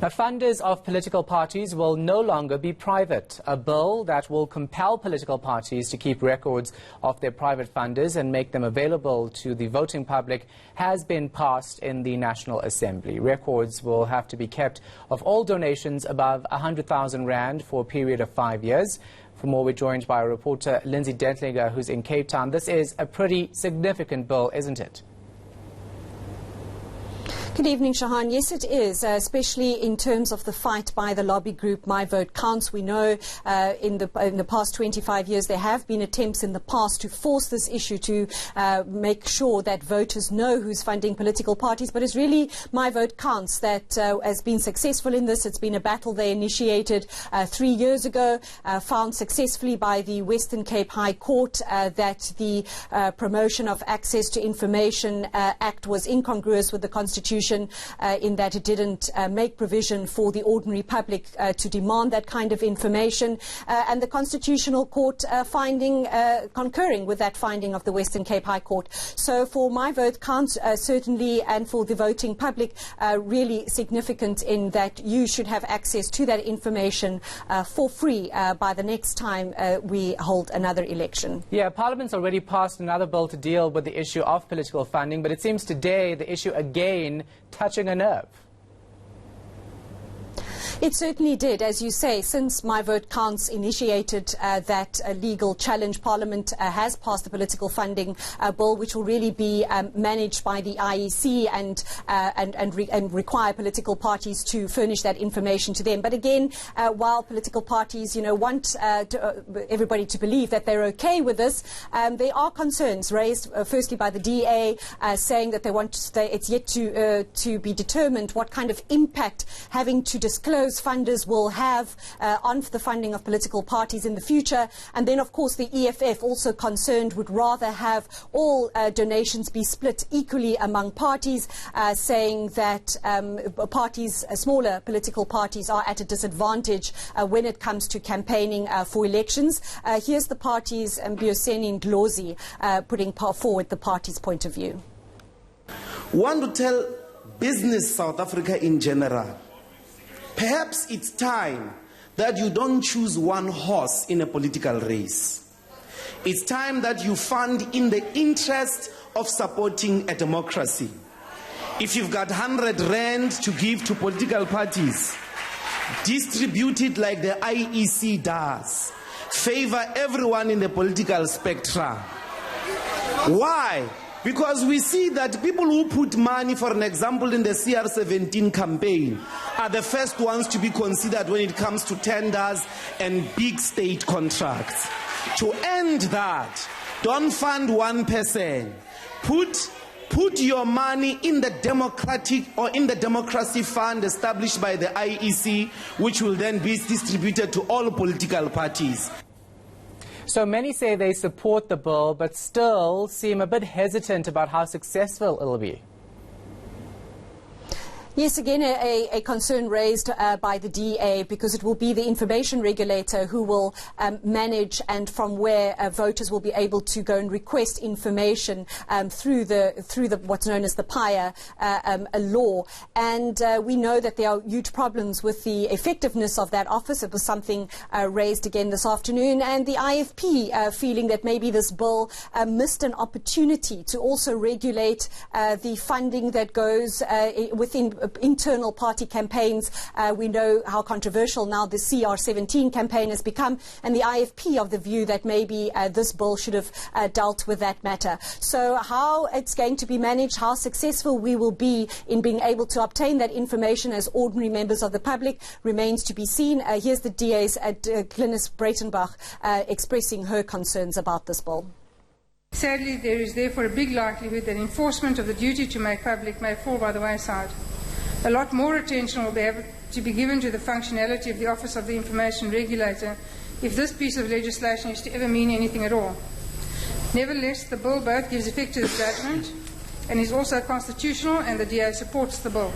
Now, funders of political parties will no longer be private. A bill that will compel political parties to keep records of their private funders and make them available to the voting public has been passed in the National Assembly. Records will have to be kept of all donations above 100,000 Rand for a period of 5 years. For more, we're joined by our reporter Lindsay Dentlinger, who's in Cape Town. This is a pretty significant bill, isn't it? Good evening, Shahan. Yes, it is, especially in terms of the fight by the lobby group My Vote Counts. We know in the past 25 years there have been attempts in the past to force this issue to make sure that voters know who's funding political parties, but it's really My Vote Counts that has been successful in this. It's been a battle they initiated 3 years ago, found successfully by the Western Cape High Court that the Promotion of Access to Information Act was incongruous with the Constitution, in that it didn't make provision for the ordinary public to demand that kind of information, and the Constitutional Court concurring with that finding of the Western Cape High Court. So for My Vote Counts, certainly, and for the voting public, really significant in that you should have access to that information for free by the next time we hold another election. Yeah, Parliament's already passed another bill to deal with the issue of political funding, but it seems today the issue again touching a nerve. It certainly did. As you say, since My Vote Counts initiated that legal challenge, Parliament has passed the political funding bill, which will really be managed by the IEC and require political parties to furnish that information to them. But again, while political parties, want everybody to believe that they're okay with this, there are concerns raised, firstly by the DA, saying that it's yet to be determined what kind of impact having to disclose funders will have on the funding of political parties in the future. And then, of course, the EFF, also concerned, would rather have all donations be split equally among parties, saying that smaller political parties are at a disadvantage when it comes to campaigning for elections. Here's the party's Mbioseni Ndlozi putting forward the party's point of view. We want to tell business South Africa in general, perhaps it's time that you don't choose one horse in a political race. It's time that you fund in the interest of supporting a democracy. If you've got 100 Rand to give to political parties, distribute it like the IEC does. Favor everyone in the political spectrum. Why? Because we see that people who put money, for an example, in the CR17 campaign are the first ones to be considered when it comes to tenders and big state contracts. To end that, don't fund one person. Put your money in the democratic or in the democracy fund established by the IEC, which will then be distributed to all political parties. So many say they support the bill, but still seem a bit hesitant about how successful it'll be. Yes, again, a concern raised by the DA, because it will be the information regulator who will manage, and from where voters will be able to go and request information through the what's known as the PIA law. And we know that there are huge problems with the effectiveness of that office. It was something raised again this afternoon, and the IFP feeling that maybe this bill missed an opportunity to also regulate the funding that goes within internal party campaigns. We know how controversial now the CR17 campaign has become, and the IFP of the view that maybe this bill should have dealt with that matter. So how it's going to be managed, how successful we will be in being able to obtain that information as ordinary members of the public, remains to be seen. Here's the DA's Glynis Breitenbach expressing her concerns about this bill. Sadly, there is therefore a big likelihood that enforcement of the duty to make public may fall by the wayside. A lot more attention will be able to be given to the functionality of the Office of the Information Regulator if this piece of legislation is to ever mean anything at all. Nevertheless, the bill both gives effect to the judgment and is also constitutional, and the DA supports the bill.